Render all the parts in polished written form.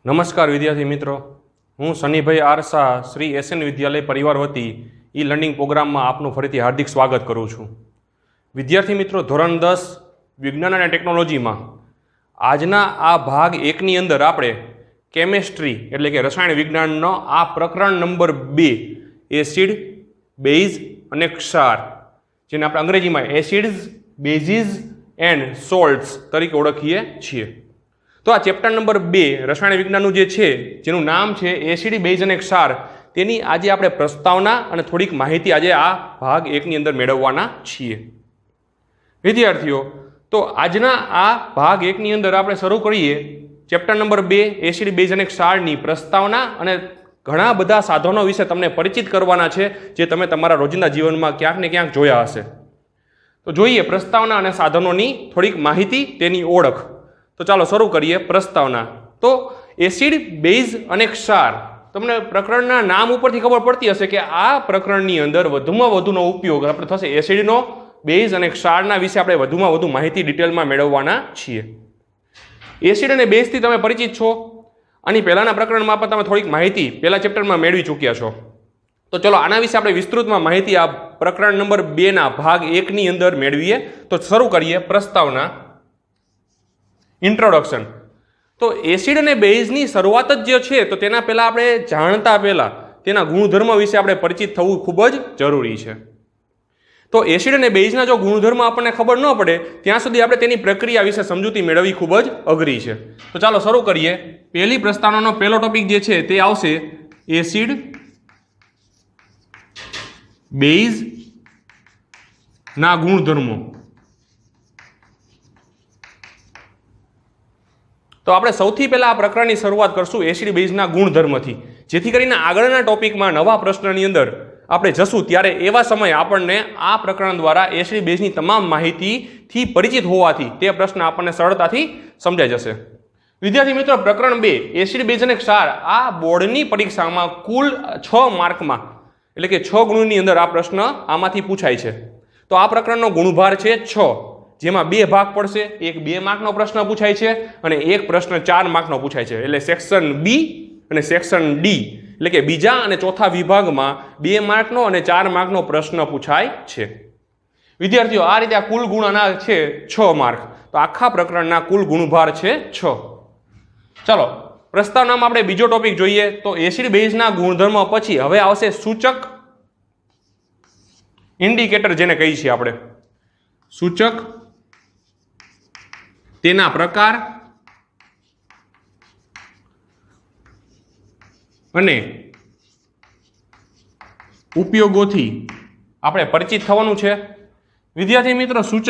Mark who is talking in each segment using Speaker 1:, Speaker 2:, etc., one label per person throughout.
Speaker 1: નમસ્કાર વિદ્યાર્થી મિત્રો, હું શનિભાઈ આરસા શ્રી એસએન વિદ્યાલય પરિવાર વતી ઈ લર્નિંગ પ્રોગ્રામમાં આપનું ફરીથી હાર્દિક સ્વાગત કરું છું. વિદ્યાર્થી મિત્રો, ધોરણ 10 વિજ્ઞાન અને ટેકનોલોજીમાં આજના આ ભાગ 1ની અંદર આપણે કેમેસ્ટ્રી એટલે કે રસાયણ વિજ્ઞાનનો આ પ્રકરણ નંબર 2 એસિડ, બેઝ અને ક્ષાર, જેને આપણે અંગ્રેજીમાં એસિડ્સ, બેઝીસ એન્ડ સોલ્ટ્સ તરીકે ઓળખીએ છીએ. તો આ ચેપ્ટર નંબર 2 રસાયણ વિજ્ઞાનનું જે છે, જેનું નામ છે એસિડ, બેઝ અને ક્ષાર, તેની આજે આપણે પ્રસ્તાવના અને થોડીક માહિતી આજે આ ભાગ 1ની અંદર મેળવવાના છીએ. વિદ્યાર્થીઓ, તો આજના આ ભાગ 1ની અંદર આપણે શરૂ કરીએ ચેપ્ટર નંબર 2 એસિડ, બેઝ અને ક્ષારની પ્રસ્તાવના અને ઘણા બધા સાધનો વિશે તમને પરિચિત કરવાના છે, જે તમે તમારા રોજિંદા જીવનમાં ક્યાંક ને ક્યાંક જોયા હશે. તો જોઈએ પ્રસ્તાવના અને સાધનોની થોડીક માહિતી, તેની ઓળખ. તો ચાલો શરૂ કરીએ પ્રસ્તાવના. તો એસિડ, બેઝ અને ક્ષાર, તમને પ્રકરણના નામ ઉપરથી ખબર પડતી હશે કે આ પ્રકરણની અંદર વધુમાં વધુનો ઉપયોગ આપણે થશે એસિડનો, બેઝ અને ક્ષારના વિશે આપણે વધુમાં વધુ માહિતી ડિટેલમાં મેળવવાના છીએ. એસિડ અને બેઝથી તમે પરિચિત છો. આની પહેલાના પ્રકરણમાં પણ તમે થોડીક માહિતી પહેલા ચેપ્ટરમાં મેળવી ચૂક્યા છો. તો ચલો આના વિશે આપણે વિસ્તૃતમાં માહિતી આ પ્રકરણ નંબર 2ના ભાગ 1ની અંદર મેળવીએ. તો શરૂ કરીએ પ્રસ્તાવના. ઇન્ટ્રોડક્શન. તો એસિડ અને બેઝની શરૂઆત જ જે છે, તો તેના પહેલા આપણે જાણતા પહેલા તેના ગુણધર્મ વિશે આપણે પરિચિત થવું ખૂબ જ જરૂરી છે. તો એસિડ અને બેઝના જો ગુણધર્મ આપણને ખબર ન પડે ત્યાં સુધી આપણે તેની પ્રક્રિયા વિશે સમજૂતી મેળવવી ખૂબ જ અઘરી છે. તો ચાલો શરૂ કરીએ. પહેલી પ્રસ્તાવનાનો પહેલો ટોપિક જે છે તે આવશે એસિડ, બેઝ ના ગુણધર્મો. તો આપણે સૌથી પહેલા આ પ્રકરણની શરૂઆત કરશું એસિડ, બેઝના ગુણધર્મથી, જેથી કરીને આગળના ટોપિકમાં નવા પ્રશ્નની અંદર આપણે જશું ત્યારે એવા સમયે આપણને આ પ્રકરણ દ્વારા એસિડ, બેઝની તમામ માહિતીથી પરિચિત હોવાથી તે પ્રશ્ન આપણને સરળતાથી સમજાઈ જશે. વિદ્યાર્થી મિત્રો, પ્રકરણ 2 એસિડ, બેઝ અને ક્ષાર આ બોર્ડની પરીક્ષામાં કુલ 6 માર્કમાં એટલે કે 6 ગુણની અંદર આ પ્રશ્ન આમાંથી પૂછાય છે. તો આ પ્રકરણનો ગુણભાર છે 6, જેમાં 2 ભાગ પડશે. એક 2 માર્કનો પ્રશ્ન પૂછાય છે અને એક પ્રશ્ન 4 માર્કનો પૂછાય છે. એટલે સેક્શન બી અને સેક્શન ડી એટલે કે બીજા અને ચોથા વિભાગમાં 2 માર્કનો અને 4 માર્કનો પ્રશ્ન પૂછાય છે. વિદ્યાર્થીઓ, આ રીતે આ કુલ ગુણ આના છે 6 માર્ક. તો આખા પ્રકરણના કુલ ગુણભાર છે 6. ચાલો પ્રસ્તાવનામાં આપણે બીજો ટોપિક જોઈએ. તો એસિડ, બેઝના ગુણધર્મ પછી હવે આવશે સૂચક, ઇન્ડિકેટર જેને કહીએ છીએ આપણે. સૂચક, તેના પ્રકાર અને ઉપયોગોથી આપણે પરિચિત થવાનું છે. વિદ્યાર્થી મિત્રો, સૂચક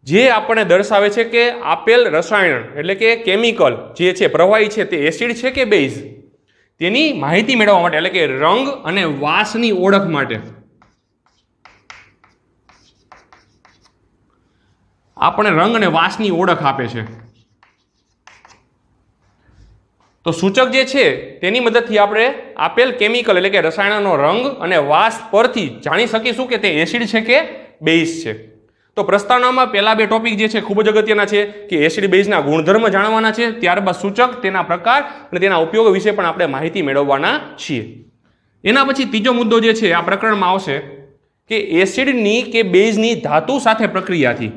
Speaker 1: જે આપણને દર્શાવે છે કે આપેલ રસાયણ એટલે કે કેમિકલ જે છે, પ્રવાહી છે, તે એસિડ છે કે બેઝ, તેની માહિતી મેળવવા માટે એટલે કે રંગ અને વાસની ઓળખ માટે આપણે રંગ અને વાસની ઓળખ આપે છે. તો સૂચક જે છે તેની મદદથી આપણે આપેલ કેમિકલ એટલે કે રસાયણનો રંગ અને વાસ પરથી જાણી શકીશું કે તે એસિડ છે કે બેઝ છે. તો પ્રસ્તાવનામાં પહેલા 2 ટોપિક જે છે ખૂબ જ અગત્યના છે કે એસિડ, બેઝના ગુણધર્મ જાણવાના છે, ત્યારબાદ સૂચક, તેના પ્રકાર અને તેના ઉપયોગ વિશે પણ આપણે માહિતી મેળવવાના છીએ. એના પછી ત્રીજો મુદ્દો જે છે આ પ્રકરણમાં આવશે કે એસિડની કે બેઝની ધાતુ સાથે પ્રક્રિયાથી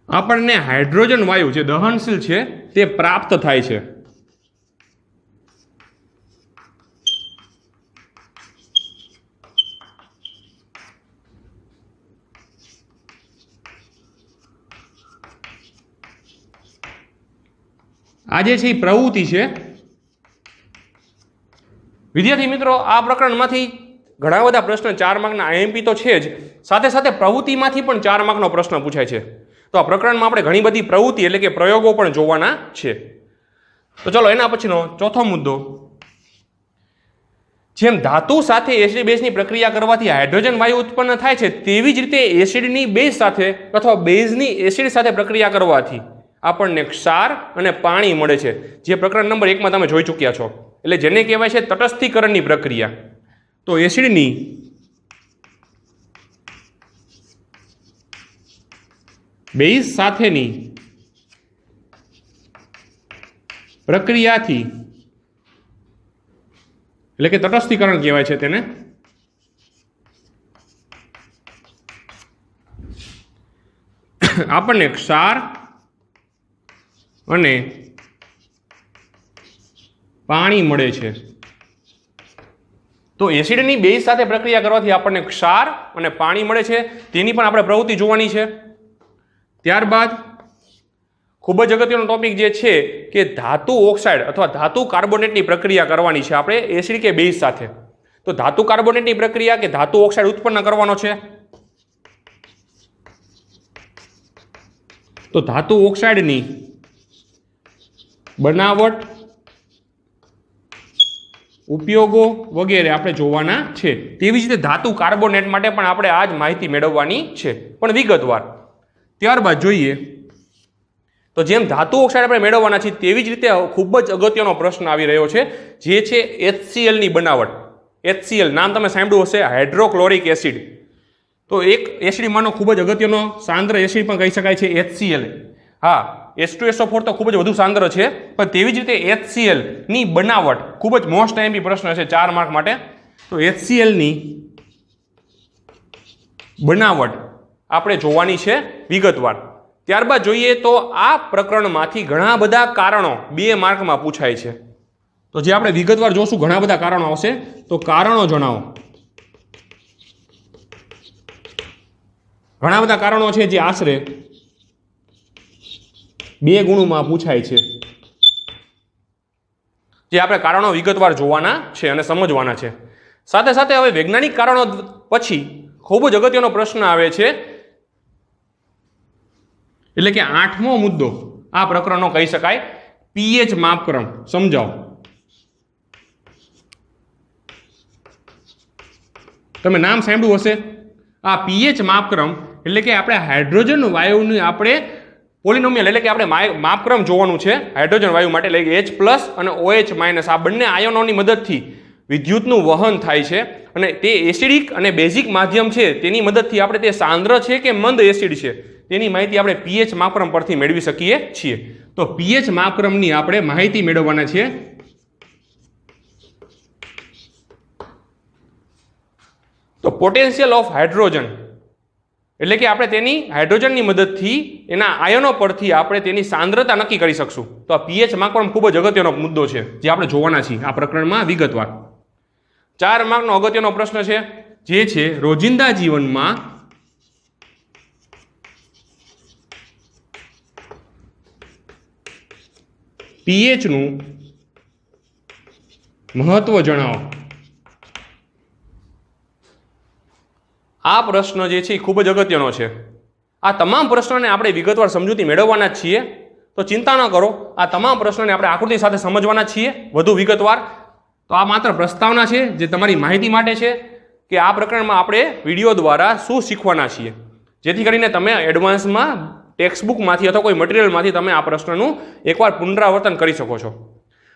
Speaker 1: આપણને હાઇડ્રોજન વાયુ જે દહનશીલ છે તે પ્રાપ્ત થાય છે. આ જે છે એ પ્રવૃત્તિ છે. વિદ્યાર્થી મિત્રો, આ પ્રકરણમાંથી ઘણા બધા પ્રશ્ન 4 માર્કના આઈએમપી તો છે જ, સાથે સાથે પ્રવૃત્તિમાંથી પણ 4 માર્કનો પ્રશ્ન પૂછાય છે. તો આ પ્રકરણમાં આપણે ઘણી બધી પ્રવૃત્તિ એટલે કે પ્રયોગો પણ જોવાના છે. તો ચલો એના પછીનો ચોથો મુદ્દો, જેમ ધાતુ સાથે એસિડ, બેઝની પ્રક્રિયા કરવાથી હાઇડ્રોજન વાયુ ઉત્પન્ન થાય છે, તેવી જ રીતે એસિડની બેઝ સાથે અથવા બેઝની એસિડ સાથે પ્રક્રિયા કરવાથી આપણને ક્ષાર અને પાણી મળે છે, જે પ્રકરણ નંબર 1 માં તમે જોઈ ચૂક્યા છો. એટલે જેને કહેવાય છે તટસ્થીકરણની પ્રક્રિયા. તો એસિડની બેઝ સાથેની પ્રક્રિયાથી, એટલે કે તટસ્થીકરણ કહેવાય છે તેને, આપણને ક્ષાર અને પાણી મળે છે. તો એસિડની બેઝ સાથે પ્રક્રિયા કરવાથી આપણને ક્ષાર અને પાણી મળે છે, તેની પણ આપણે પ્રવૃત્તિ જોવાની છે. ત્યારબાદ ખૂબ જ અગત્યનો ટોપિક જે છે કે ધાતુ ઓક્સાઇડ અથવા ધાતુ કાર્બોનેટની પ્રક્રિયા કરવાની છે આપણે એસિડ કે બેઝ સાથે. તો ધાતુ કાર્બોનેટની પ્રક્રિયા કે ધાતુ ઓક્સાઇડ ઉત્પન્ન કરવાનો છે. તો ધાતુ ઓક્સાઇડની બનાવટ, ઉપયોગો વગેરે આપણે જોવાના છે. તેવી જ રીતે ધાતુ કાર્બોનેટ માટે પણ આપણે આ જ માહિતી મેળવવાની છે, પણ વિગતવાર. ત્યારબાદ જોઈએ તો જેમ ધાતુ ઓક્સાઇડ આપણે મેળવવાના છીએ તેવી જ રીતે ખૂબ જ અગત્યનો પ્રશ્ન આવી રહ્યો છે, જે છે HCl ની બનાવટ. HCl નામ તમે સાંભળ્યું હશે, હાઇડ્રોક્લોરિક એસિડ. તો એક એસિડમાંનો ખૂબ જ અગત્યનો સાંદ્ર એસિડ પણ કહી શકાય છે HCl. હા, H2SO4 તો ખૂબ જ વધુ સાંદ્ર છે, પણ તેવી જ રીતે HCl ની બનાવટ ખૂબ જ મોસ્ટ આઈએમપી પ્રશ્ન છે 4 માર્ક માટે. તો HCl ની બનાવટ આપણે જોવાની છે વિગતવાર. ત્યારબાદ જોઈએ તો આ પ્રકરણમાંથી ઘણા બધા કારણો 2 માર્કમાં પૂછાય છે. તો જે આપણે વિગતવાર જોશું, ઘણા બધા કારણો આવશે. તો કારણો જણાવો. ઘણા બધા કારણો છે જે આશરે 2 ગુણમાં પૂછાય છે, જે આપણે કારણો વિગતવાર જોવાના છે અને સમજવાના છે. સાથે સાથે હવે વૈજ્ઞાનિક કારણો પછી ખૂબ જ અગત્યનો પ્રશ્ન આવે છે, એટલે કે 8મો મુદ્દો આ પ્રકરણનો કહી શકાય, પીએચ માપક્રમ. સમજાવો. તમે નામ સાંભળ્યું હશે, આ પીએચ માપક્રમ એટલે કે આપણે હાઇડ્રોજન વાયુની આપણે પોલિનોમિયલ એટલે કે આપણે માપક્રમ જોવાનું છે હાઇડ્રોજન વાયુ માટે, એટલે કે H+ અને OH- આ બંને આયનોની મદદથી વિદ્યુતનું વહન થાય છે, અને તે એસિડિક અને બેઝિક માધ્યમ છે તેની મદદથી આપણે તે સાંદ્ર છે કે મંદ એસિડ છે તેની માહિતી આપણે પીએચ માપક્રમ પરથી મેળવી શકીએ છીએ. તો પીએચ માપક્રમની આપણે માહિતી મેળવવાના છે. તો પોટેન્શિયલ ઓફ હાઇડ્રોજન એટલે કે આપણે તેની હાઇડ્રોજનની મદદથી એના આયનો પરથી આપણે તેની સાંદ્રતા નક્કી કરી શકશું. તો આ પીએચ માપક્રમ ખૂબ જ અગત્યનો મુદ્દો છે જે આપણે જોવાના છીએ આ પ્રકરણમાં વિગતવાર. 4 માર્કનો અગત્યનો પ્રશ્ન છે, જે છે રોજિંદા જીવનમાં પીએચ નું મહત્વ જણાવો. આ પ્રશ્ન જે છે એ ખૂબ જ અગત્યનો છે. આ તમામ પ્રશ્નોને આપણે વિગતવાર સમજૂતી મેળવવાના જ છીએ, તો ચિંતા ન કરો. આ તમામ પ્રશ્નોને આપણે આકૃતિ સાથે સમજવાના છીએ વધુ વિગતવાર. તો આ માત્ર પ્રસ્તાવના છે જે તમારી માહિતી માટે છે કે આ પ્રકરણમાં આપણે વિડીયો દ્વારા શું શીખવાના છીએ, જેથી કરીને તમે એડવાન્સમાં ટેક્સ્ટબુકમાંથી અથવા કોઈ મટીરિયલમાંથી તમે આ પ્રશ્નનું એકવાર પુનરાવર્તન કરી શકો છો.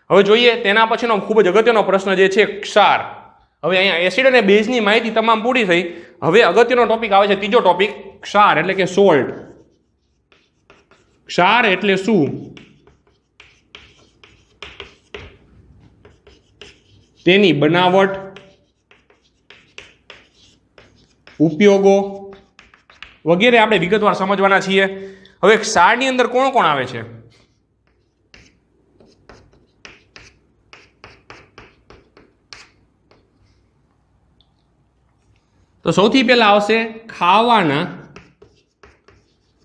Speaker 1: હવે જોઈએ તેના પછીનો ખૂબ જ અગત્યનો પ્રશ્ન જે છે ક્ષાર. હવે અહીંયા એસિડ અને બેઝની માહિતી તમામ પૂરી થઈ. હવે અગત્યનો ટોપિક આવે છે ત્રીજો ટોપિક, ક્ષાર એટલે કે સોલ્ટ. ક્ષાર એટલે શું, તેની બનાવટ, ઉપયોગો વગેરે આપણે વિગતવાર સમજવાના છીએ. હવે ક્ષારની અંદર કોણ કોણ આવે છે? તો સૌથી પહેલા આવશે ખાવાના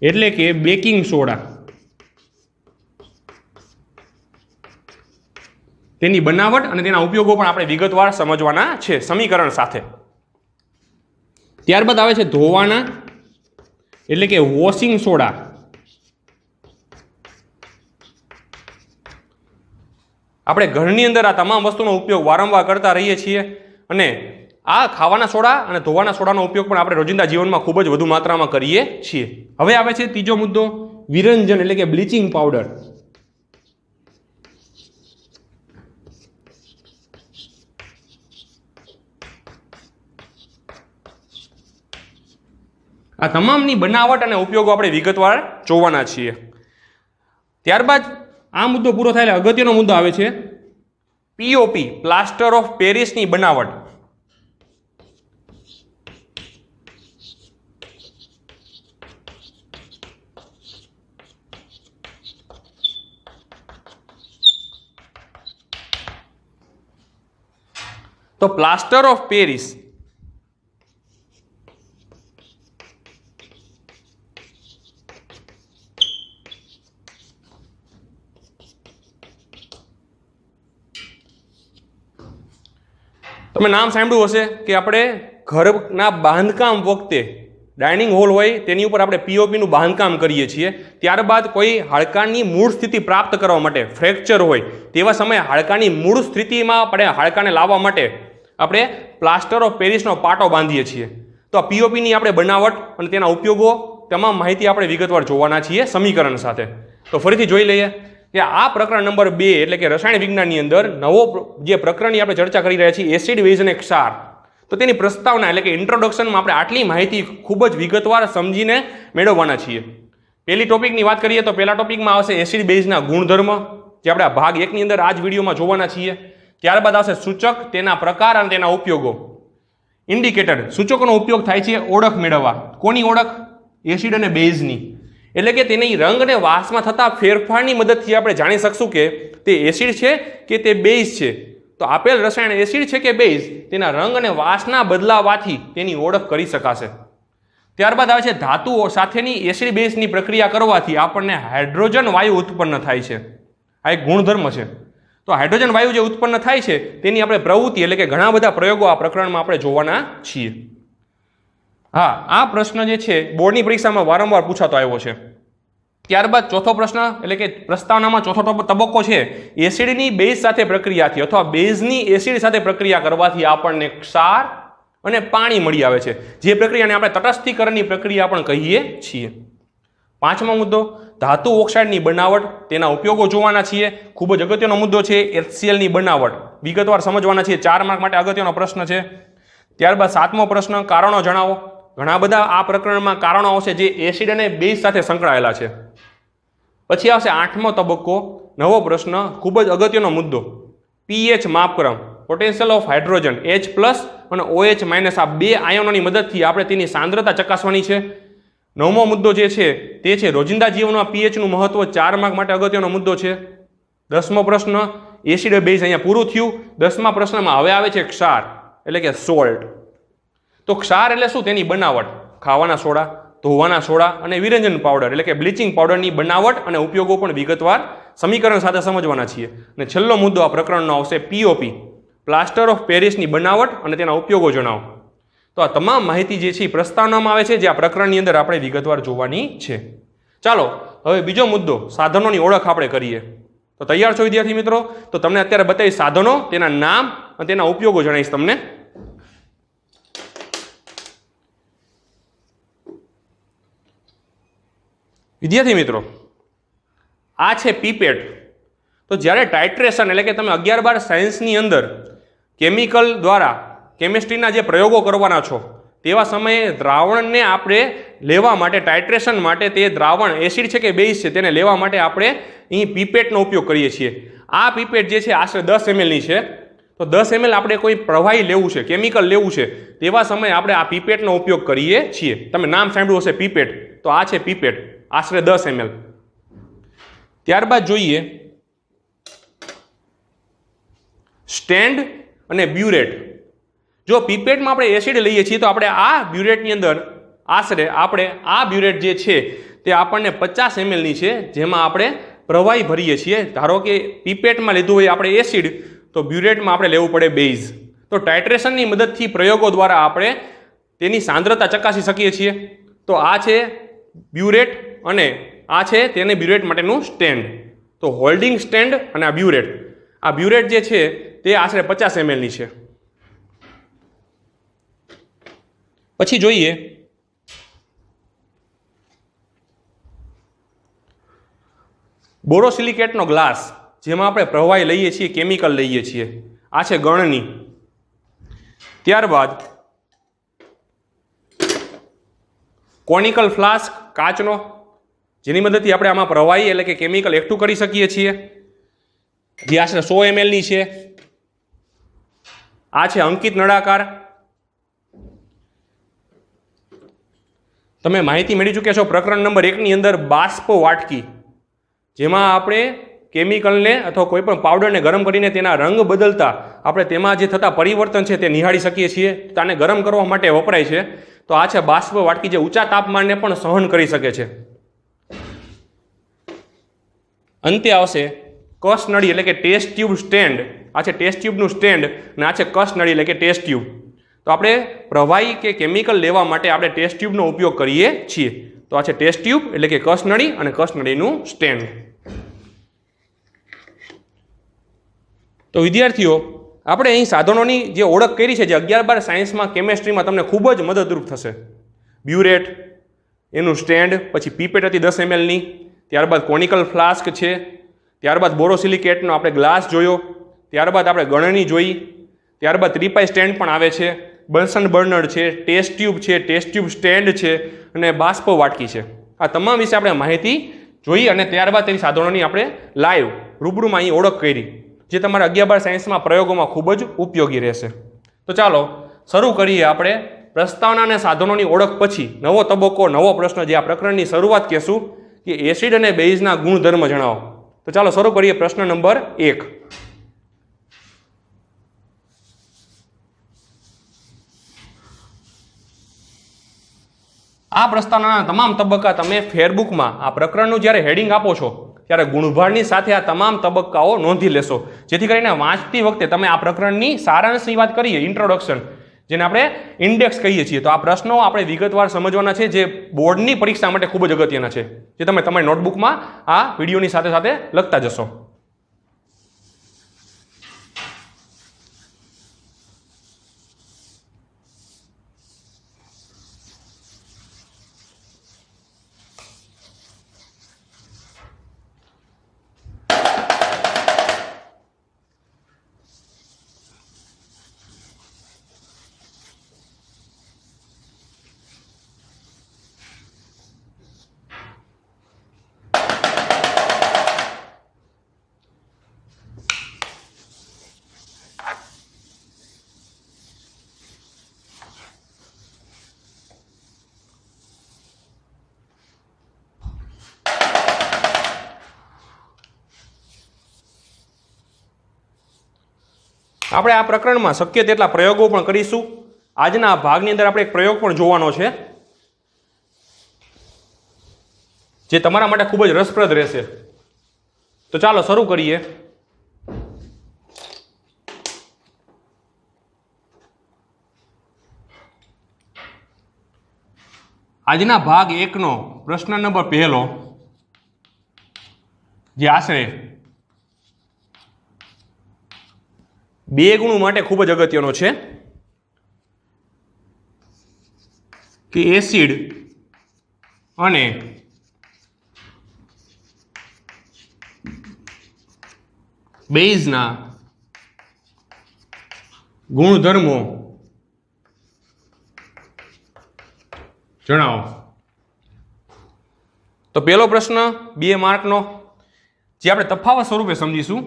Speaker 1: એટલે કે બેકિંગ સોડા. તેની બનાવટ અને તેના ઉપયોગો પણ આપણે વિગતવાર સમજવાના છે સમીકરણ સાથે. ત્યારબાદ આવે છે ધોવાના એટલે કે વોશિંગ સોડા. આપણે ઘરની અંદર આ તમામ વસ્તુનો ઉપયોગ વારંવાર કરતા રહીએ છીએ, અને આ ખાવાના સોડા અને ધોવાના સોડાનો ઉપયોગ પણ આપણે રોજિંદા જીવનમાં ખૂબ જ વધુ માત્રામાં કરીએ છીએ. હવે આવે છે ત્રીજો મુદ્દો, વિરંજન એટલે કે બ્લીચિંગ પાવડર. આ તમામની બનાવટ અને ઉપયોગો આપણે વિગતવાર જોવાના છીએ. ત્યારબાદ આ મુદ્દો પૂરો થાય એટલે અગત્યનો મુદ્દો આવે છે પીઓપી, પ્લાસ્ટર ઓફ પેરિસની બનાવટ. તો પ્લાસ્ટર ઓફ પેરિસ તમે નામ સાંભળ્યું હશે કે આપણે ઘરના બાંધકામ વખતે ડાઇનિંગ હોલ હોય તેની ઉપર આપણે પીઓપીનું બાંધકામ કરીએ છીએ. ત્યારબાદ કોઈ હાડકાની મૂળ સ્થિતિ પ્રાપ્ત કરવા માટે ફ્રેક્ચર હોય તેવા સમયે હાડકાની મૂળ સ્થિતિમાં આપણે હાડકાને લાવવા માટે આપણે પ્લાસ્ટર ઓફ પેરિસનો પાટો બાંધીએ છીએ. તો આ પીઓપીની આપણે બનાવટ અને તેના ઉપયોગો તમામ માહિતી આપણે વિગતવાર જોવાના છીએ સમીકરણ સાથે. તો ફરીથી જોઈ લઈએ કે આ પ્રકરણ નંબર 2 એટલે કે રસાયણ વિજ્ઞાનની અંદર નવો જે પ્રકરણની આપણે ચર્ચા કરી રહ્યા છીએ એસિડ, બેઝ અને ક્ષાર. તો તેની પ્રસ્તાવના એટલે કે ઇન્ટ્રોડક્શનમાં આપણે આટલી માહિતી ખૂબ જ વિગતવાર સમજીને મેળવવાના છીએ. પહેલી ટોપિકની વાત કરીએ તો પહેલા ટોપિકમાં આવશે એસિડ બેઝના ગુણધર્મ, જે આપણે ભાગ 1 ની અંદર આ જ વિડીયોમાં જોવાના છીએ. ત્યારબાદ આવશે સૂચક, તેના પ્રકાર અને તેના ઉપયોગો. ઇન્ડિકેટર, સૂચકોનો ઉપયોગ થાય છે ઓળખ મેળવવા. કોની ઓળખ? એસિડ અને બેઝની. એટલે કે તેની રંગ અને વાસમાં થતા ફેરફારની મદદથી આપણે જાણી શકશું કે તે એસિડ છે કે તે બેઝ છે. તો આપેલ રસાયણ એસિડ છે કે બેઝ તેના રંગ અને વાસના બદલાવાથી તેની ઓળખ કરી શકાશે. ત્યારબાદ આવે છે ધાતુઓ સાથેની એસિડ બેઝની પ્રક્રિયા કરવાથી આપણને હાઇડ્રોજન વાયુ ઉત્પન્ન થાય છે. આ એક ગુણધર્મ છે. તો હાઇડ્રોજન વાયુ જે ઉત્પન્ન થાય છે તેની આપણે પ્રવૃત્તિ એટલે કે ઘણા બધા પ્રયોગો આ પ્રકરણમાં આપણે જોવાના છીએ. હા, આ પ્રશ્ન જે છે બોર્ડની પરીક્ષામાં વારંવાર પૂછાતો આવ્યો છે. ત્યારબાદ ચોથો પ્રશ્ન એટલે કે પ્રસ્તાવનામાં ચોથો તબક્કો છે એસિડની બેઝ સાથે પ્રક્રિયાથી અથવા બેઝની એસિડ સાથે પ્રક્રિયા કરવાથી આપણને ક્ષાર અને પાણી મળી આવે છે, જે પ્રક્રિયાને આપણે તટસ્થીકરણની પ્રક્રિયા પણ કહીએ છીએ. પાંચમો મુદ્દો ધાતુ ઓક્સાઇડની બનાવટ, તેના ઉપયોગો જોવાના છીએ. ખૂબ જ અગત્યનો મુદ્દો છે HCl ની બનાવટ, વિગતવાર સમજવાના છીએ. 4 માર્ક માટે અગત્યનો પ્રશ્ન છે. ત્યારબાદ સાતમો પ્રશ્ન કારણો જણાવો. ઘણા બધા આ પ્રકરણમાં કારણો આવશે જે એસિડ અને બેઝ સાથે સંકળાયેલા છે. પછી આવશે આઠમો તબક્કો, નવો પ્રશ્ન, ખૂબ જ અગત્યનો મુદ્દો પીએચ માપક્રમ, પોટેન્શિયલ ઓફ હાઇડ્રોજન H+ અને OH- આ બે આયનોની મદદથી આપણે તેની સાંદ્રતા ચકાસવાની છે. નવમો મુદ્દો જે છે તે છે રોજિંદા જીવનમાં પીએચનું મહત્વ. 4 માર્ક માટે અગત્યનો મુદ્દો છે. 10મો પ્રશ્ન એસિડ બેઝ અહીંયા પૂરું થયું. 10મા પ્રશ્નમાં હવે આવે છે ક્ષાર એટલે કે સોલ્ટ. તો ક્ષાર એટલે શું? તેની બનાવટ, ખાવાના સોડા, ધોવાના સોડા અને વિરંજન પાવડર એટલે કે બ્લીચિંગ પાવડરની બનાવટ અને ઉપયોગો પણ વિગતવાર સમીકરણ સાથે સમજવાના છીએ. અને છેલ્લો મુદ્દો આ પ્રકરણનો આવશે પીઓપી, પ્લાસ્ટર ઓફ પેરિસની બનાવટ અને તેના ઉપયોગો જણાવો. તો આ તમામ માહિતી જે છે પ્રસ્તાવનામાં આવે છે, જે આ પ્રકરણની અંદર આપણે વિગતવાર જોવાની છે. ચાલો હવે બીજો મુદ્દો સાધનોની ઓળખ આપણે કરીએ. તો તૈયાર છો વિદ્યાર્થી મિત્રો? તો તમને અત્યારે બતાવીશ સાધનો, તેના નામ અને તેના ઉપયોગો જણાવીશ તમને. વિદ્યાર્થી મિત્રો, આ છે પીપેટ. તો જ્યારે ટાઇટ્રેશન એટલે કે તમે 11-12 સાયન્સની અંદર કેમિકલ દ્વારા કેમિસ્ટ્રીના જે પ્રયોગો કરવાના છો તેવા સમયે દ્રાવણને આપણે લેવા માટે, ટાઇટ્રેશન માટે તે દ્રાવણ એસિડ છે કે બેઝ છે તેને લેવા માટે આપણે અહીં પીપેટનો ઉપયોગ કરીએ છીએ. આ પીપેટ જે છે આશરે 10 ml ની છે. તો 10 ml આપણે કોઈ પ્રવાહી લેવું છે, કેમિકલ લેવું છે તેવા સમયે આપણે આ પીપેટનો ઉપયોગ કરીએ છીએ. તમે નામ સાંભળ્યું હશે પીપેટ. તો આ છે પીપેટ, આશરે 10 ml. ત્યારબાદ જોઈએ સ્ટેન્ડ અને બ્યુરેટ. જો પીપેટમાં આપણે એસિડ લઈએ છીએ તો આપણે આ બ્યુરેટની અંદર આશરે આપણે આ બ્યુરેટ જે છે તે આપણને 50 ml ની છે, જેમાં આપણે પ્રવાહી ભરીએ છીએ. ધારો કે પીપેટમાં લીધું હોય આપણે એસિડ, તો બ્યુરેટમાં આપણે લેવું પડે બેઝ. તો ટાઇટ્રેશનની મદદથી પ્રયોગો દ્વારા આપણે તેની સાંદ્રતા ચકાસી શકીએ છીએ. તો આ છે બ્યુરેટ અને આ છે તેને બ્યુરેટ માટેનું સ્ટેન્ડ. તો હોલ્ડિંગ સ્ટેન્ડ અને આ બ્યુરેટ. આ બ્યુરેટ જે છે તે આશરે 50 ml ની છે. પછી જોઈએ બોરોસિલિકેટનો ગ્લાસ જેમાં આપણે પ્રવાહી લઈએ છીએ, કેમિકલ લઈએ છીએ, આ છે ગળણી. ત્યારબાદ કોનિકલ ફ્લાસ્ક કાચનો, જેની મદદથી આપણે આમાં પ્રવાહી એટલે કે કેમિકલ એકઠું કરી શકીએ છીએ, જે આશરે 100 ml ની છે. આ છે અંકિત નળાકાર. તમે માહિતી મેળવી ચૂક્યા છો પ્રકરણ નંબર 1 ની અંદર બાષ્પ વાટકી, જેમાં આપણે કેમિકલને અથવા કોઈ પણ પાવડરને ગરમ કરીને તેના રંગ બદલતા આપણે તેમાં જે થતા પરિવર્તન છે તે નિહાળી શકીએ છીએ. તેને ગરમ કરવા માટે વપરાય છે. તો આ છે બાષ્પ વાટકી, જે ઊંચા તાપમાનને પણ સહન કરી શકે છે. અંતે આવશે કસ નળી એટલે કે ટેસ્ટ ટ્યુબ સ્ટેન્ડ. આ છે ટેસ્ટ ટ્યુબનું સ્ટેન્ડ અને આ છે કસ નળી એટલે કે ટેસ્ટ ટ્યુબ. તો આપણે પ્રવાહી કે કેમિકલ લેવા માટે આપણે ટેસ્ટ ટ્યુબનો ઉપયોગ કરીએ છીએ. તો આ છે ટેસ્ટ ટ્યુબ એટલે કે કસ નળી અને કસ નળીનું સ્ટેન્ડ. તો વિદ્યાર્થીઓ, આપણે અહીં સાધનોની જે ઓળખ કરી છે, જે 11-12 સાયન્સમાં, કેમેસ્ટ્રીમાં તમને ખૂબ જ મદદરૂપ થશે. બ્યુરેટ, એનું સ્ટેન્ડ, પછી પીપેટ હતી 10 ml ની, ત્યારબાદ કોનિકલ ફ્લાસ્ક છે, ત્યારબાદ બોરોસિલિકેટનો આપણે ગ્લાસ જોયો, ત્યારબાદ આપણે ગળણી જોઈ, ત્યારબાદ ત્રિપાઈ સ્ટેન્ડ પણ આવે છે, બન્સન બર્નર છે, ટેસ્ટ ટ્યુબ છે, ટેસ્ટ ટ્યુબ સ્ટેન્ડ છે અને બાષ્પ વાટકી છે. આ તમામ વિશે આપણે માહિતી જોઈ અને ત્યારબાદ તેની સાધનોની આપણે લાઈવ રૂબરૂમાં અહીં ઓળખ કરી, જે તમારા 11-12 સાયન્સમાં પ્રયોગોમાં ખૂબ જ ઉપયોગી રહેશે. તો ચાલો શરૂ કરીએ આપણે પ્રસ્તાવના અને સાધનોની ઓળખ પછી નવો તબક્કો, નવો પ્રશ્ન, જે આ પ્રકરણની શરૂઆત કહેશું કે એસિડ અને બેઝના ગુણધર્મ જણાવો. તો ચાલો શરૂ કરીએ પ્રશ્ન નંબર 1. આ પ્રસ્તાવનાના તમામ તબક્કા તમે ફેરબુકમાં આ પ્રકરણનું જ્યારે હેડિંગ આપો છો ત્યારે ગુણભારની સાથે આ તમામ તબક્કાઓ નોંધી લેશો, જેથી કરીને વાંચતી વખતે તમે આ પ્રકરણની સારાંશની વાત કરીએ, ઇન્ટ્રોડક્શન, જેને આપણે ઇન્ડેક્સ કહીએ છીએ. તો આ પ્રશ્નો આપણે વિગતવાર સમજવાના છે, જે બોર્ડની પરીક્ષા માટે ખૂબ જ અગત્યના છે, જે તમે તમારી નોટબુકમાં આ વિડીયોની સાથે સાથે લખતા જશો. આપણે આ પ્રકરણમાં શક્ય તેટલા પ્રયોગો પણ કરીશું. આજના આ ભાગની અંદર આપણે એક પ્રયોગ પણ જોવાનો છે, જે તમારા માટે ખૂબ જ રસપ્રદ રહેશે. તો ચાલો શરૂ કરીએ. આજના ભાગ 1નો પ્રશ્ન નંબર 1, જે આશરે 2 ગુણો માટે ખૂબ જ અગત્યનો છે કે એસિડ અને બેઝના ગુણધર્મો જણાવો. તો પહેલો પ્રશ્ન 2 માર્કનો, જે આપણે તફાવત સ્વરૂપે સમજીશું.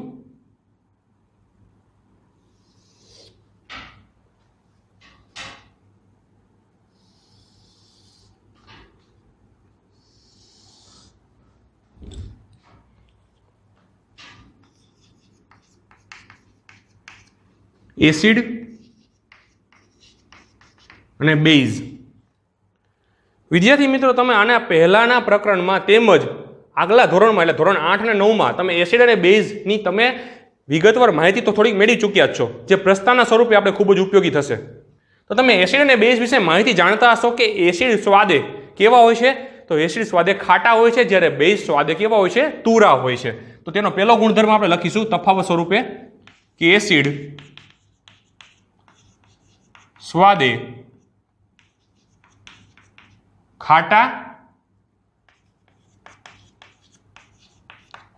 Speaker 1: એસિડ અને બેઝ. વિદ્યાર્થી મિત્રો, તમે આના પહેલાના પ્રકરણમાં તેમજ આગલા ધોરણમાં એટલે ધોરણ 8 અને 9માં તમે એસિડ અને બેઝની તમે વિગતવાર માહિતી તો થોડીક મેળવી ચૂક્યા જ છો, જે પ્રસ્તાવના સ્વરૂપે આપણે ખૂબ જ ઉપયોગી થશે. તો તમે એસિડ અને બેઝ વિશે માહિતી જાણતા હશો કે એસિડ સ્વાદે કેવા હોય છે. તો એસિડ સ્વાદે ખાટા હોય છે, જ્યારે બેઝ સ્વાદે કેવા હોય છે, તુરા હોય છે. તો તેનો પહેલો ગુણધર્મ આપણે લખીશું તફાવત સ્વરૂપે કે એસિડ સ્વાદે ખાટા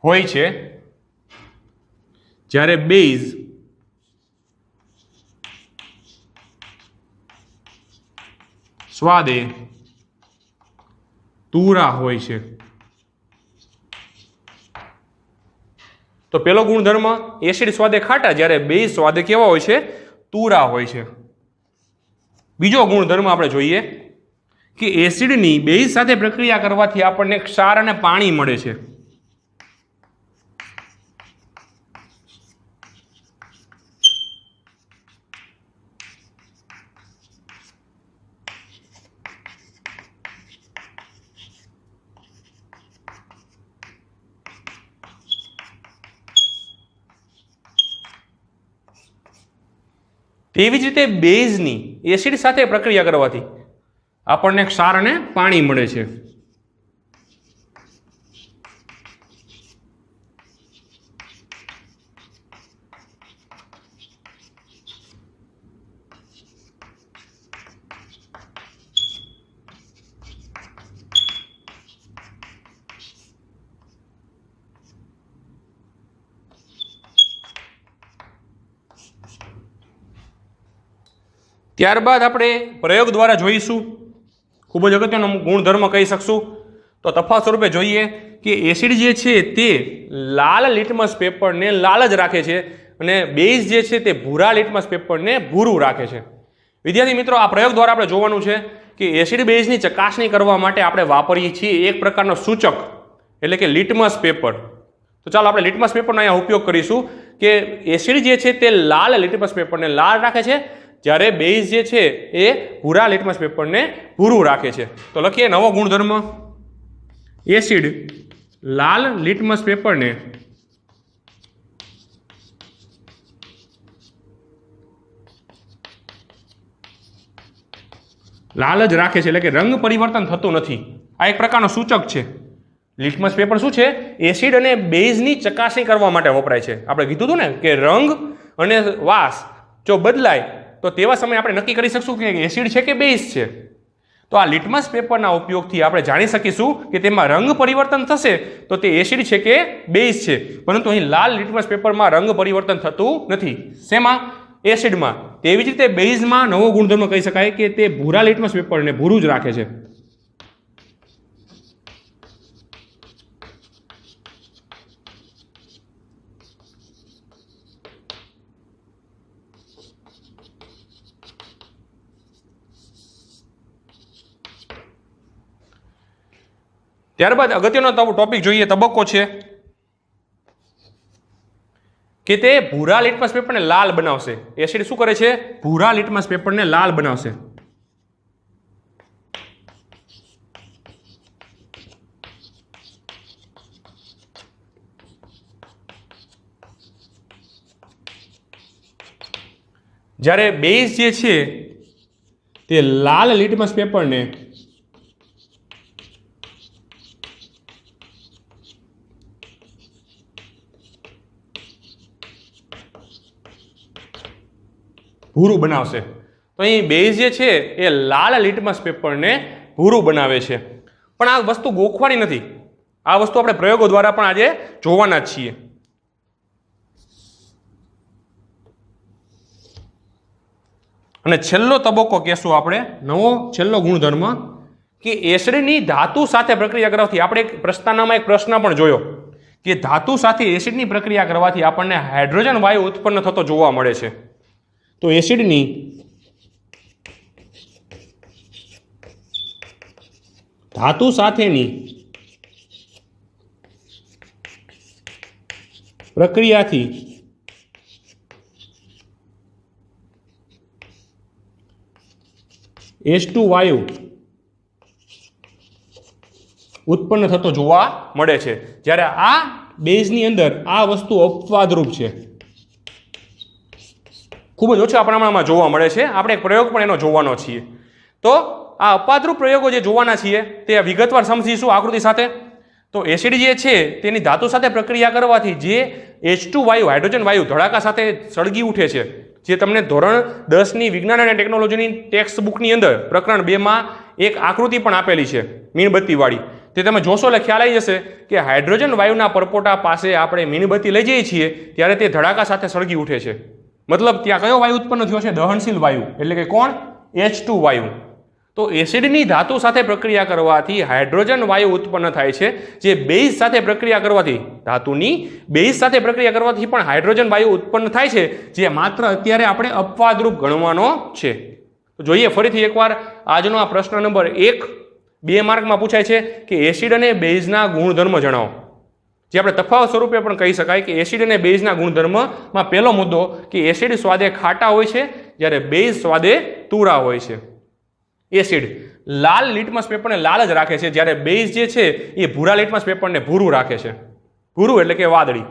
Speaker 1: હોય છે જ્યારે બેઝ સ્વાદે તુરા હોય છે। તો પેલો ગુણધર્મ એસિડ સ્વાદે ખાટા, જ્યારે બેઝ સ્વાદે કેવા હોય છે? તુરા હોય છે। બીજો ગુણધર્મ આપણે જોઈએ કે એસિડની બેઝ સાથે પ્રક્રિયા કરવાથી આપણને ક્ષાર અને પાણી મળે છે। તેવી જ રીતે બેઝની એસિડ સાથે પ્રક્રિયા કરવાથી આપણને ક્ષાર અને પાણી મળે છે। ત્યારબાદ આપણે પ્રયોગ દ્વારા જોઈશું, ખૂબ જ અગત્યનો ગુણધર્મ કહી શકશું। તો તફાવત સ્વરૂપે જોઈએ કે એસિડ જે છે તે લાલ લિટમસ પેપરને લાલ જ રાખે છે અને બેઝ જે છે તે ભૂરા લિટમસ પેપરને ભૂરું રાખે છે। વિદ્યાર્થી મિત્રો, આ પ્રયોગ દ્વારા આપણે જોવાનું છે કે એસિડ બેઝની ચકાસણી કરવા માટે આપણે વાપરીએ છીએ એક પ્રકારનો સૂચક, એટલે કે લિટમસ પેપર। તો ચાલો આપણે લિટમસ પેપરનો અહીંયા ઉપયોગ કરીશું કે એસિડ જે છે તે લાલ લિટમસ પેપરને લાલ રાખે છે, જ્યારે બેઝ જે છે એ ભૂરા લિટમસ પેપરને ભૂરું રાખે છે। તો લખીએ નવો ગુણધર્મ, એસિડ લાલ લિટમસ પેપરને લાલ જ રાખે છે, એટલે કે રંગ પરિવર્તન થતું નથી। આ એક પ્રકારનો સૂચક છે। લિટમસ પેપર શું છે? એસિડ અને બેઝની ચકાસણી કરવા માટે વપરાય છે। આપણે કીધું હતું ને કે રંગ અને વાસ જો બદલાય તો તેવા સમયે આપણે નક્કી કરી શકશું કે એસિડ છે કે બેઝ છે। તો આ લિટમસ પેપરના ઉપયોગથી આપણે જાણી શકીશું કે તેમાં રંગ પરિવર્તન થશે તો તે એસિડ છે કે બેઝ છે, પરંતુ અહીં લાલ લિટમસ પેપરમાં રંગ પરિવર્તન થતું નથી। શેમાં? એસિડમાં। તેવી જ રીતે બેઝમાં નવો ગુણધર્મ કહી શકાય કે તે ભૂરા લિટમસ પેપરને ભૂરું જ રાખે છે। ત્યારબાદ અગત્યનો ટોપિક જોઈએ, તબક્કો છે કે તે ભૂરા લિટમસ પેપરને લાલ બનાવશે। એસિડ શું કરે છે? ભૂરા લિટમસ પેપરને લાલ બનાવશે। જ્યારે બેઝ જે છે તે લાલ લિટમસ પેપરને ભૂરું બનાવશે। તો અહીં બેઝ જે છે એ લાલ લિટમસ પેપરને ભૂરું બનાવે છે। પણ આ વસ્તુ ગોખવાની નથી, આ વસ્તુ આપણે પ્રયોગો દ્વારા પણ આજે જોવાના જ છીએ। અને છેલ્લો તબક્કો કહેશું આપણે, નવો છેલ્લો ગુણધર્મ કે એસિડની ધાતુ સાથે પ્રક્રિયા કરવાથી, આપણે એક પ્રસ્તાવનામાં એક પ્રશ્ન પણ જોયો કે ધાતુ સાથે એસિડની પ્રક્રિયા કરવાથી આપણને હાઇડ્રોજન વાયુ ઉત્પન્ન થતો જોવા મળે છે। તો એસિડની ધાતુ સાથેની પ્રક્રિયાથી H2 વાયુ ઉત્પન્ન થતો જોવા મળે છે, જ્યારે આ બેઝની અંદર આ વસ્તુ અપવાદરૂપ છે, ખૂબ જ ઓછા પ્રમાણમાં જોવા મળે છે। આપણે એક પ્રયોગ પણ એનો જોવાનો છીએ। તો આ અપવાદરૂપ પ્રયોગો જે જોવાના છીએ તે વિગતવાર સમજીશું આકૃતિ સાથે। તો એસિડ જે છે તેની ધાતુ સાથે પ્રક્રિયા કરવાથી જે H2 વાયુ, હાઇડ્રોજન વાયુ ધડાકા સાથે સળગી ઉઠે છે, જે તમને ધોરણ 10ની વિજ્ઞાન અને ટેકનોલોજીની ટેક્સ્ટ બુકની અંદર પ્રકરણ 2માં એક આકૃતિ પણ આપેલી છે મીણબત્તીવાળી, તે તમે જોશો એટલે ખ્યાલ આવી જશે કે હાઇડ્રોજન વાયુના પરપોટા પાસે આપણે મીણબત્તી લઈ જઈએ છીએ ત્યારે તે ધડાકા સાથે સળગી ઉઠે છે. મતલબ ત્યાં કયો વાયુ ઉત્પન્ન થયો છે? દહનશીલ વાયુ, એટલે કે કોણ? H2 વાયુ. તો એસિડની ધાતુ સાથે પ્રક્રિયા કરવાથી હાઇડ્રોજન વાયુ ઉત્પન્ન થાય છે, જે બેઝ સાથે પ્રક્રિયા કરવાથી, ધાતુની બેઝ સાથે પ્રક્રિયા કરવાથી પણ હાઇડ્રોજન વાયુ ઉત્પન્ન થાય છે, જે માત્ર અત્યારે આપણે અપવાદરૂપ ગણવાનો છે. તો જોઈએ ફરીથી એકવાર આજનો આ પ્રશ્ન નંબર 1 2 માર્કમાં પૂછાય છે કે એસિડ અને બેઝના ગુણધર્મ જણાવો. જે આપણે તફાવત સ્વરૂપે પણ કહી શકાય કે એસિડ અને બેઝના ગુણધર્મમાં પહેલો મુદ્દો કે એસિડ સ્વાદે ખાટા હોય છે, જ્યારે બેઝ સ્વાદે તુરા હોય છે. એસિડ લાલ લિટમસ પેપરને લાલ જ રાખે છે, જ્યારે બેઝ જે છે એ ભૂરા લિટમસ પેપરને ભૂરું રાખે છે. ભૂરું એટલે કે વાદળી.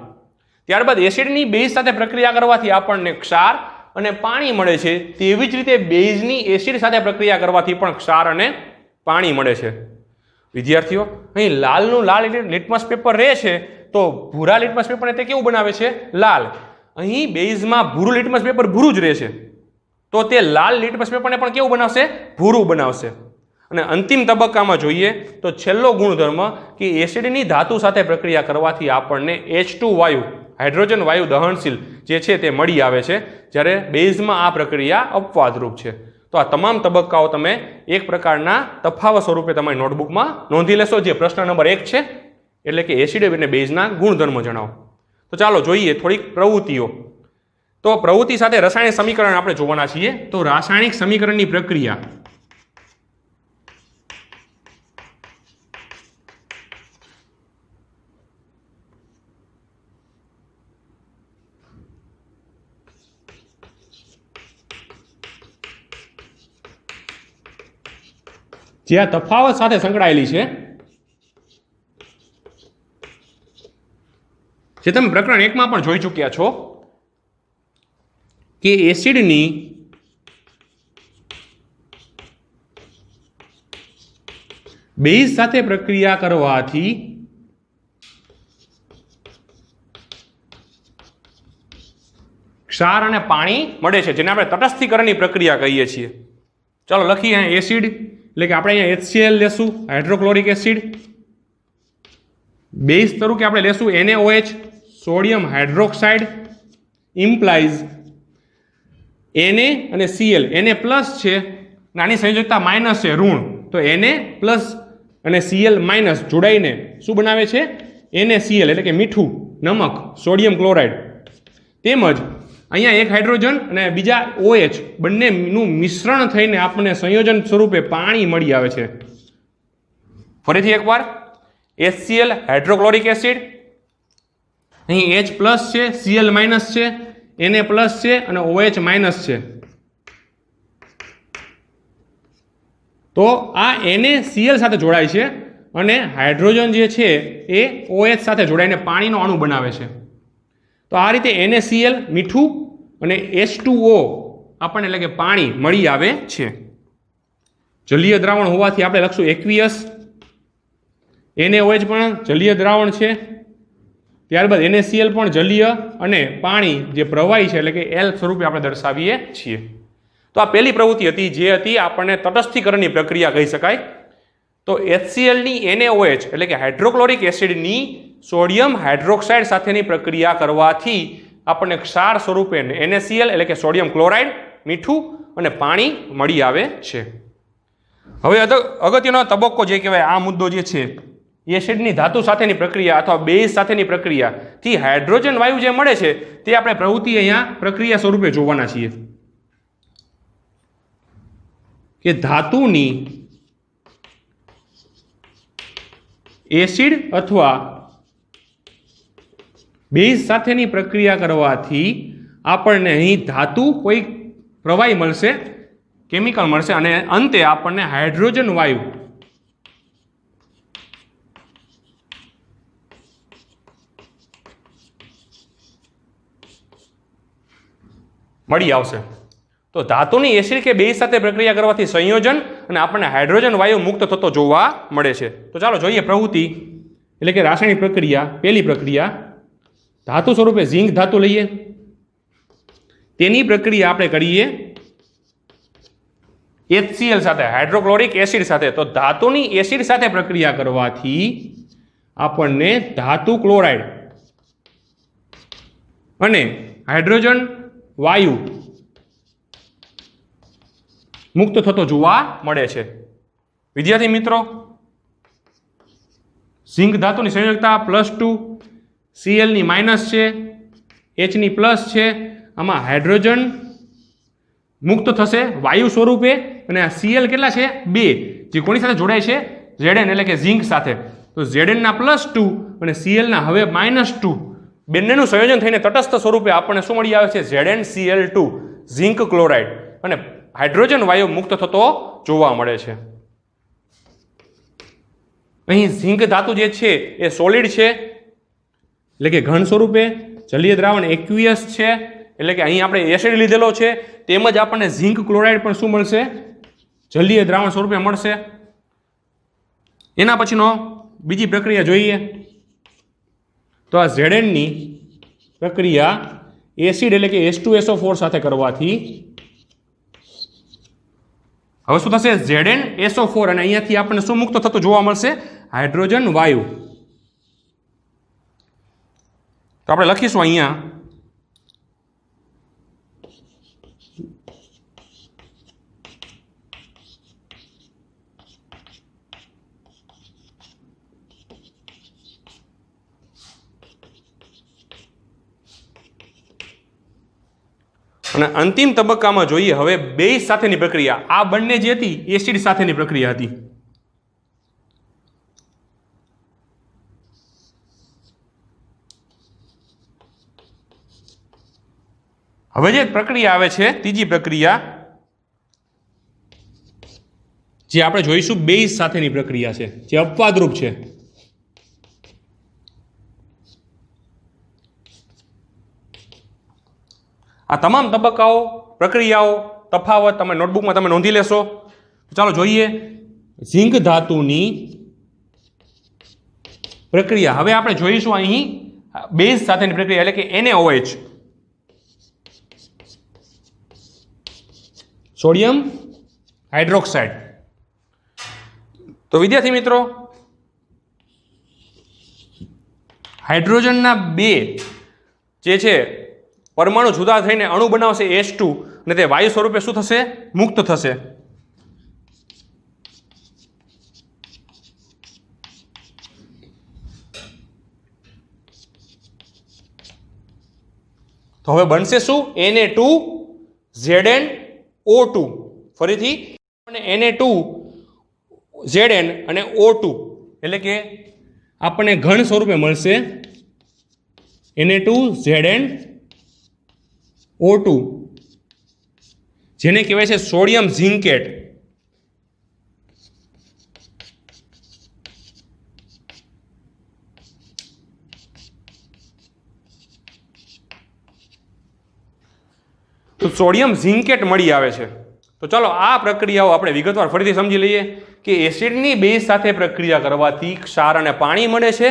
Speaker 1: ત્યારબાદ એસિડની બેઝ સાથે પ્રક્રિયા કરવાથી આપણને ક્ષાર અને પાણી મળે છે, તેવી જ રીતે બેઝની એસિડ સાથે પ્રક્રિયા કરવાથી પણ ક્ષાર અને પાણી મળે છે. વિદ્યાર્થીઓ, અહીં લાલનું લાલ લિટમસ પેપર રહે છે, તો ભૂરા લિટમસ પેપરને તે કેવું બનાવે છે? લાલ. અહીં બેઝમાં ભૂરું લિટમસ પેપર ભૂરું જ રહે છે, તો તે લાલ લિટમસ પેપરને પણ કેવું બનાવશે? ભૂરું બનાવશે. અને અંતિમ તબક્કામાં જોઈએ તો છેલ્લો ગુણધર્મ કે એસિડની ધાતુ સાથે પ્રક્રિયા કરવાથી આપણને H2 વાયુ, હાઇડ્રોજન વાયુ દહનશીલ જે છે તે મળી આવે છે, જ્યારે બેઝમાં આ પ્રક્રિયા અપવાદરૂપ છે. તો આ તમામ તબક્કાઓ તમે એક પ્રકારના તફાવત સ્વરૂપે તમારી નોટબુકમાં નોંધી લેશો, જે પ્રશ્ન નંબર 1 છે, એટલે કે એસિડ અને બેઝના ગુણધર્મો જણાવો. તો ચાલો જોઈએ થોડીક પ્રવૃત્તિઓ. તો પ્રવૃત્તિ સાથે રાસાયણિક સમીકરણ આપણે જોવાના છીએ. તો રાસાયણિક સમીકરણની પ્રક્રિયા. જે આ તફાવત સાથે સંકળાયેલી છે, જે તમે પ્રકરણ 1 માં પણ જોઈ ચૂક્યા છો કે એસિડની બેઝ સાથે પ્રક્રિયા કરવાથી ક્ષાર અને પાણી મળે છે, જેને આપણે તટસ્થીકરણની પ્રક્રિયા કહીએ છીએ. ચાલો લખીએ અહીંયા એસિડ, એટલે કે આપણે અહીંયા HCl લેશું, હાઇડ્રોક્લોરિક એસિડ. બેઝ તરીકે આપણે લેશું NaOH, sodium hydroxide, implies Na અને Cl. Na પ્લસ છે, નાની સંયોજકતા માઇનસ છે, ઋણ. તો Na પ્લસ અને Cl માઇનસ જોડાઈને શું બનાવે છે? NaCl, એટલે કે મીઠું, નમક, સોડિયમ ક્લોરાઇડ. તેમજ અહીંયા એક હાઇડ્રોજન અને બીજા OH બંનેનું મિશ્રણ થઈને આપણને સંયોજન સ્વરૂપે પાણી મળી આવે છે. ફરીથી એકવાર HCl હાઇડ્રોક્લોરિક એસિડ, અહીં H પ્લસ છે, Cl માઇનસ છે, Na પ્લસ છે અને OH માઇનસ છે. તો આ NaCl સાથે જોડાય છે અને હાઇડ્રોજન જે છે એ OH સાથે જોડાઈને પાણીનો અણુ બનાવે છે. તો આ રીતે NaCl મીઠું અને H2O આપણને એટલે કે પાણી મળી આવે છે. જલીય દ્રાવણ હોવાથી આપણે લખશું એક્વિયસ. NaOH પણ જલીય દ્રાવણ છે. ત્યારબાદ NaCl પણ જલીય અને પાણી જે પ્રવાહી છે એટલે કે L સ્વરૂપે આપણે દર્શાવીએ છીએ. તો આ પહેલી પ્રવૃત્તિ હતી, જે હતી આપણને તટસ્થીકરણની પ્રક્રિયા કહી શકાય. તો HCl ની NaOH એટલે કે હાઇડ્રોક્લોરિક એસિડની સોડિયમ હાઇડ્રોક્સાઇડ સાથેની પ્રક્રિયા કરવાથી આપણને ક્ષાર સ્વરૂપે NaCl એટલે કે સોડિયમ ક્લોરાઇડ, મીઠું અને પાણી મળી આવે છે. હવે અગત્યનો તબક્કો જે કહેવાય, આ મુદ્દો જે છે, એસિડની ધાતુ સાથેની પ્રક્રિયા અથવા બેઝ સાથેની પ્રક્રિયાથી હાઇડ્રોજન વાયુ જે મળે છે તે આપણે પ્રવૃત્તિ અહીંયા પ્રક્રિયા સ્વરૂપે જોવાના છીએ કે ધાતુની એસિડ અથવા બેઝ સાથેની પ્રક્રિયા કરવાથી આપણને અહીં ધાતુ કોઈ પ્રવાહી મળશે, કેમિકલ મળશે અને અંતે આપણને હાઇડ્રોજન વાયુ મળી આવશે. તો ધાતુની એસિડ કે બેઝ સાથે પ્રક્રિયા કરવાથી સંયોજન અને આપણને હાઇડ્રોજન વાયુ મુક્ત થતો જોવા મળે છે. તો ચાલો જોઈએ પ્રવૃત્તિ એટલે કે રાસાયણિક પ્રક્રિયા. પહેલી પ્રક્રિયા, ધાતુ સ્વરૂપે ઝીંક ધાતુ લઈએ, તેની પ્રક્રિયા આપણે કરીએ HCl સાથે, હાઇડ્રોક્લોરિક એસિડ સાથે. તો ધાતુની એસિડ સાથે પ્રક્રિયા કરવાથી આપણને ધાતુ ક્લોરાઇડ અને હાઇડ્રોજન વાયુ મુક્ત થતો જોવા મળે છે. વિદ્યાર્થી મિત્રો, ઝીંક ધાતુની સંયોજકતા +2, Cl ની માઇનસ છે, H ની પ્લસ છે. આમાં હાઇડ્રોજન મુક્ત થશે વાયુ સ્વરૂપે અને આ Cl કેટલા છે 2, જે કોની સાથે જોડાય છે Zn એટલે કે ઝીંક સાથે. તો Zn ના +2 અને Cl ના હવે -2 બંનેનું સંયોજન થઈને તટસ્થ સ્વરૂપે આપણને શું મળી આવે છે ZnCl2 ઝીંક ક્લોરાઇડ અને હાઇડ્રોજન વાયુ મુક્ત થતો જોવા મળે છે. અહીં ઝીંક ધાતુ જે છે એ સોલિડ છે એટલે કે ઘન સ્વરૂપે, જલીય દ્રાવણ એક્યુએસ છે એટલે કે અહીં આપણે એસિડ લીધેલો છે, તેમજ આપણને ઝીંક ક્લોરાઇડ પણ શું મળશે જલીય દ્રાવણ સ્વરૂપે મળશે. એના પછીનો બીજી પ્રક્રિયા જોઈએ તો આ Zn ની પ્રક્રિયા એસિડ એટલે કે H2SO4 સાથે કરવાથી હવે શું થશે ZnSO4 અને અહીંયાથી આપણને શું મુક્ત થતું જોવા મળશે હાઇડ્રોજન વાયુ. તો આપણે લખીશું અહીંયા અને અંતિમ તબક્કામાં જોઈએ હવે બેઝ સાથેની પ્રક્રિયા. આ બંને જે હતી એસિડ સાથેની પ્રક્રિયા હતી. હવે જે પ્રક્રિયા આવે છે ત્રીજી પ્રક્રિયા જે આપણે જોઈશું બેઝ સાથેની પ્રક્રિયા છે, જે અપવાદરૂપ છે. આ તમામ તબક્કાઓ, પ્રક્રિયાઓ, તફાવત તમે નોટબુકમાં તમે નોંધી લેશો. ચાલો જોઈએ ઝીંક ધાતુની પ્રક્રિયા. હવે આપણે જોઈશું અહીં બેઝ સાથેની પ્રક્રિયા એટલે કે NaOH, સોડિયમ હાઇડ્રોક્સાઇડ. તો વિદ્યાર્થી મિત્રો, હાઇડ્રોજનના 2 જે છે પરમાણુ જુદા થઈને અણુ બનાવશે H2 અને તે વાયુ સ્વરૂપે શું થશે મુક્ત થશે. તો હવે બનશે શું Na2Zn O2. ફરીથી Na2Zn અને O2 એટલે કે આપણને ઘન સ્વરૂપે મળશે Na2Zn O2 જેને કહેવાય છે સોડિયમ ઝિંકેટ. તો સોડિયમ ઝિંકેટ મળી આવે છે. તો ચાલો આ પ્રક્રિયાઓ આપણે વિગતવાર ફરીથી સમજી લઈએ કે એસિડની બેઝ સાથે પ્રક્રિયા કરવાથી ક્ષાર અને પાણી મળે છે,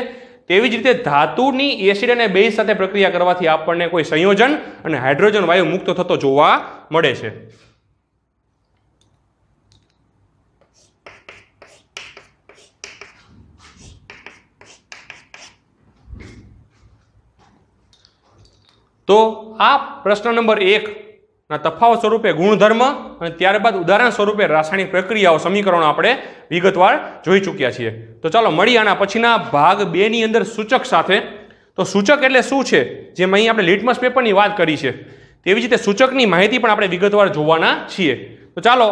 Speaker 1: તેવી જ રીતે ધાતુની એસિડ અને બેઝ સાથે પ્રક્રિયા કરવાથી આપણને કોઈ સંયોજન અને હાઇડ્રોજન વાયુ મુક્ત થતો જોવા મળે છે. તો આ પ્રશ્ન નંબર 1 ના તફાવત સ્વરૂપે ગુણધર્મ અને ત્યારબાદ ઉદાહરણ સ્વરૂપે રાસાયણિક પ્રક્રિયાઓ સમીકરણો આપણે વિગતવાર જોઈ ચૂક્યા છીએ. તો ચાલો મળી આના પછીના ભાગ 2 ની અંદર સૂચક સાથે. તો સૂચક એટલે શું છે, જેમ અહીં આપણે લિટમસ પેપરની વાત કરી છે તેવી જ રીતે સૂચકની માહિતી પણ આપણે વિગતવાર જોવાના છીએ. તો ચાલો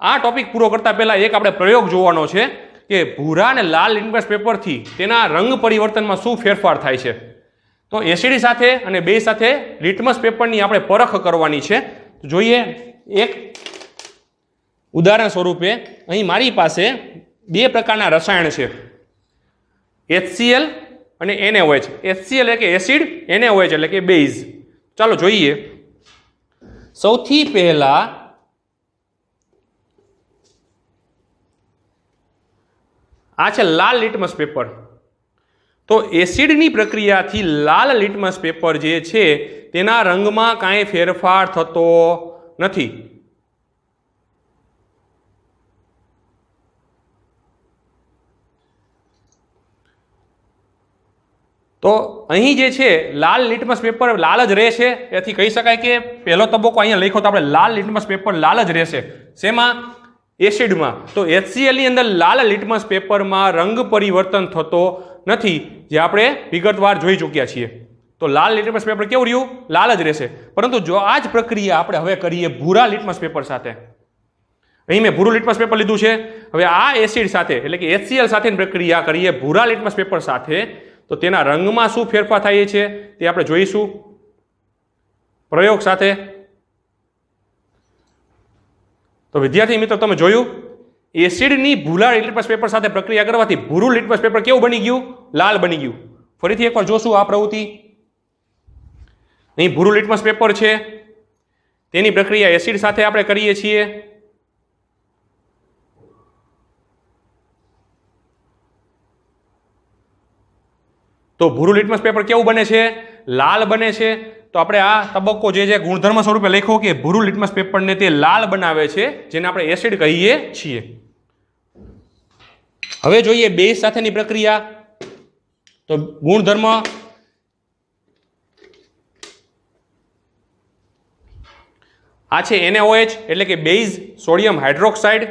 Speaker 1: આ ટોપિક પૂરો કરતા પહેલા એક આપણે પ્રયોગ જોવાનો છે કે ભૂરા અને લાલ લિટમસ પેપરથી તેના રંગ પરિવર્તનમાં શું ફેરફાર થાય છે. તો એસિડ સાથે અને બેઝ સાથે લિટમસ પેપરની આપણે પરખ કરવાની છે. તો જોઈએ એક ઉદાહરણ સ્વરૂપે અહીં મારી પાસે 2 પ્રકારના રસાયણ છે HCl અને NaOH. HCl એટલે કે એસિડ, NaOH એટલે કે બેઝ. ચાલો જોઈએ. સૌથી પહેલા આ છે લાલ લિટમસ પેપર. તો એસિડની પ્રક્રિયાથી લાલ લિટમસ પેપર જે છે તેના રંગમાં કાંઈ ફેરફાર થતો નથી. તો અહીં જે છે લાલ લિટમસ પેપર લાલ જ રહેશે, એથી કહી શકાય કે પહેલો તબક્કો અહીંયા લખ્યો તો આપણે લાલ લિટમસ પેપર લાલ જ રહેશે. શેમાં? એસિડમાં. તો HCl ની અંદર લાલ લિટમસ પેપરમાં રંગ પરિવર્તન થતો નથી, જે આપણે વિગતવાર જોઈ ચૂક્યા છીએ. તો લાલ લિટમસ પેપર કેવું રહ્યું? લાલ જ રહેશે. પરંતુ જો આ જ પ્રક્રિયા આપણે હવે કરીએ ભૂરા લિટમસ પેપર સાથે, અહીં મેં ભૂરું લિટમસ પેપર લીધું છે, હવે આ એસિડ સાથે એટલે કે HCl સાથેની પ્રક્રિયા કરીએ ભૂરા લિટમસ પેપર સાથે, તો તેના રંગમાં શું ફેરફાર થાય છે તે આપણે જોઈશું પ્રયોગ સાથે. તો વિદ્યાર્થી મિત્રો તમે જોયું, એસિડની ભૂરા લિટમસ પેપર સાથે પ્રક્રિયા કરવાથી ભૂરું લિટમસ પેપર કેવું બની ગયું? લાલ બની ગયું. ફરીથી એકવાર જોશું આ પ્રવૃત્તિ. અહીં ભૂરું લિટમસ પેપર છે, તેની પ્રક્રિયા એસિડ સાથે આપણે કરીએ છીએ. તો ભૂરું લિટમસ પેપર કેવું બને છે? લાલ બને છે. તો આપણે આ તબક્કો જે ગુણધર્મ સ્વરૂપે લખ્યો કે ભૂરું લિટમસ પેપરને તે લાલ બનાવે છે, જેને આપણે એસિડ કહીએ છીએ. હવે જોઈએ બેઝ સાથેની પ્રક્રિયા. તો ગુણધર્મ આ છે NaOH એટલે કે બેઝ સોડિયમ હાઇડ્રોક્સાઇડ.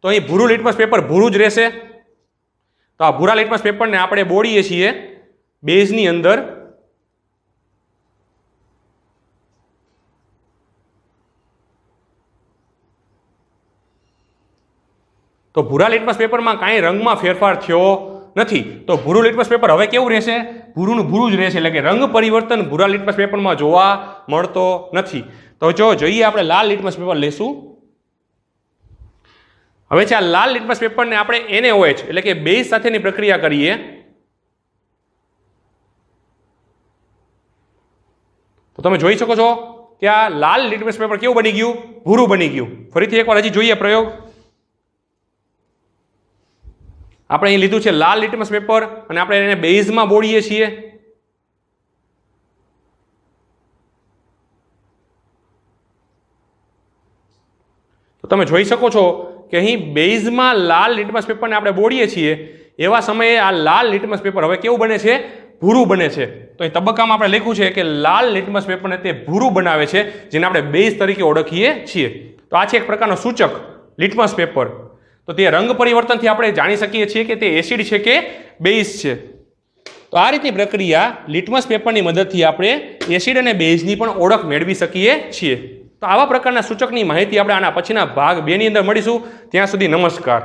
Speaker 1: તો અહીં ભૂરું લિટમસ પેપર ભૂરું જ રહેશે. તો આ ભૂરા લિટમસ પેપરને આપણે બોળીએ છીએ બેઝની અંદર. તો ભૂરા લિટમસ પેપરમાં કાંઈ રંગમાં ફેરફાર થયો નથી. તો ભૂરું લિટમસ પેપર હવે કેવું રહેશે? ભૂરું ભૂરું જ રહેશે. એટલે કે રંગ પરિવર્તન ભૂરા લિટમસ પેપરમાં જોવા મળતો નથી. તો જો જોઈએ આપણે લાલ લિટમસ પેપર લેશું. હવે છે આ લાલ લિટમસ પેપરને આપણે NaOH એટલે કે બેઝ સાથેની પ્રક્રિયા કરીએ. તો તમે જોઈ શકો છો કે આ લાલ લિટમસ પેપર કેવું બની ગયું? ભૂરું બની ગયું. ફરીથી એકવાર હજી જોઈએ પ્રયોગ. આપણે અહીં લીધું છે લાલ લિટમસ પેપર અને આપણે એને બેઝમાં બોળીએ છીએ. તો તમે જોઈ શકો છો કે અહીં બેઝમાં લાલ લિટમસ પેપરને આપણે બોળીએ છીએ, એવા સમયે આ લાલ લિટમસ પેપર હવે કેવું બને છે? ભૂરું બને છે. તો અહીં તબક્કામાં આપણે લખ્યું છે કે લાલ લિટમસ પેપરને તે ભૂરું બનાવે છે, જેને આપણે બેઝ તરીકે ઓળખીએ છીએ. તો આ છે એક પ્રકારનો સૂચક લિટમસ પેપર. તો તે રંગ પરિવર્તનથી આપણે જાણી શકીએ છીએ કે તે એસિડ છે કે બેઝ છે. તો આ રીતની પ્રક્રિયા લિટમસ પેપરની મદદથી આપણે એસિડ અને બેઝની પણ ઓળખ મેળવી શકીએ છીએ. તો આવા પ્રકારના સૂચકની માહિતી આપણે આના પછીના ભાગ 2 ની અંદર મળીશું. ત્યાં સુધી નમસ્કાર.